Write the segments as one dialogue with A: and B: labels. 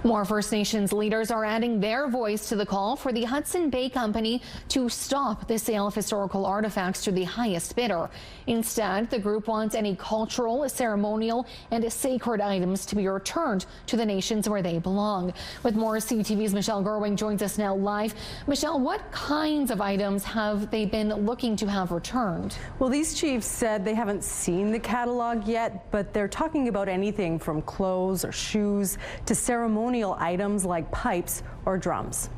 A: More First Nations leaders are adding their voice to the call for the Hudson Bay Company to stop the sale of historical artifacts to the highest bidder. Instead, the group wants any cultural, ceremonial, and sacred items to be returned to the nations where they belong. With more, CTV's Michelle Gerwing joins us now live. Michelle, what kinds of items have they been looking to have returned?
B: Well, these chiefs said they haven't seen the catalog yet, but they're talking about anything from clothes or shoes to ceremonial items like pipes or drums.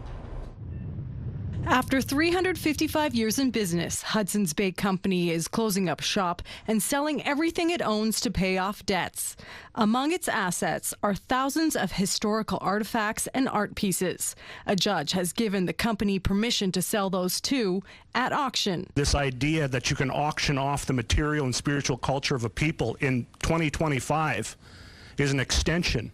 C: After 355 years in business, Hudson's Bay Company is closing up shop and selling everything it owns to pay off debts. Among its assets are thousands of historical artifacts and art pieces. A judge has given the company permission to sell those too at auction.
D: This idea that you can auction off the material and spiritual culture of a people in 2025 is an extension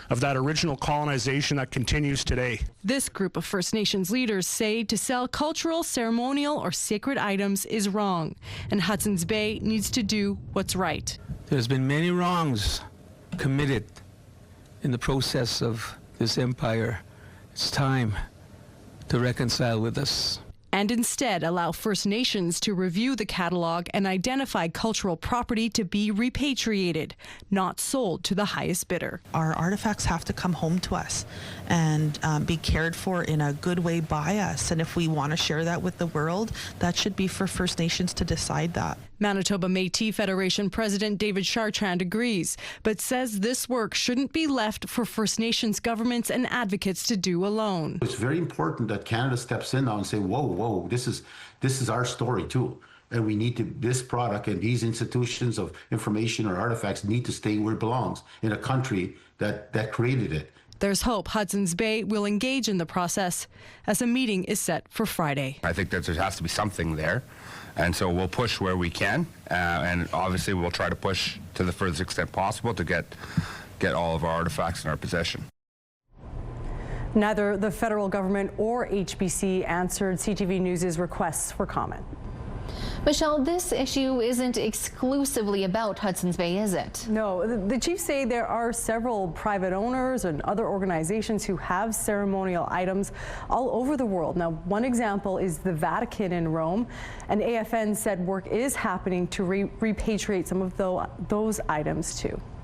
D: of that original colonization that continues today.
C: This group of First Nations leaders say to sell cultural, ceremonial, or sacred items is wrong, and Hudson's Bay needs to do what's right.
E: There's been many wrongs committed in the process of this empire. It's time to reconcile with us.
C: And instead allow First Nations to review the catalog and identify cultural property to be repatriated, not sold to the highest bidder.
F: Our artifacts have to come home to us and be cared for in a good way by us. And if we want to share that with the world, that should be for First Nations to decide that.
C: Manitoba Métis Federation President David Chartrand agrees, but says this work shouldn't be left for First Nations governments and advocates to do alone.
G: It's very important that Canada steps in now and say, whoa, this is our story too. And we need to, this product and these institutions of information or artifacts need to stay where it belongs, in a country that created it.
C: There's hope Hudson's Bay will engage in the process as a meeting is set for Friday.
H: I think that there has to be something there, and so we'll push where we can, and obviously we'll try to push to the furthest extent possible to get all of our artifacts in our possession.
B: Neither the federal government or HBC answered CTV News' requests for comment.
A: Michelle, this issue isn't exclusively about Hudson's Bay, is it?
B: No, the chiefs say there are several private owners and other organizations who have ceremonial items all over the world. Now, one example is the Vatican in Rome, and AFN said work is happening to repatriate some of those items too.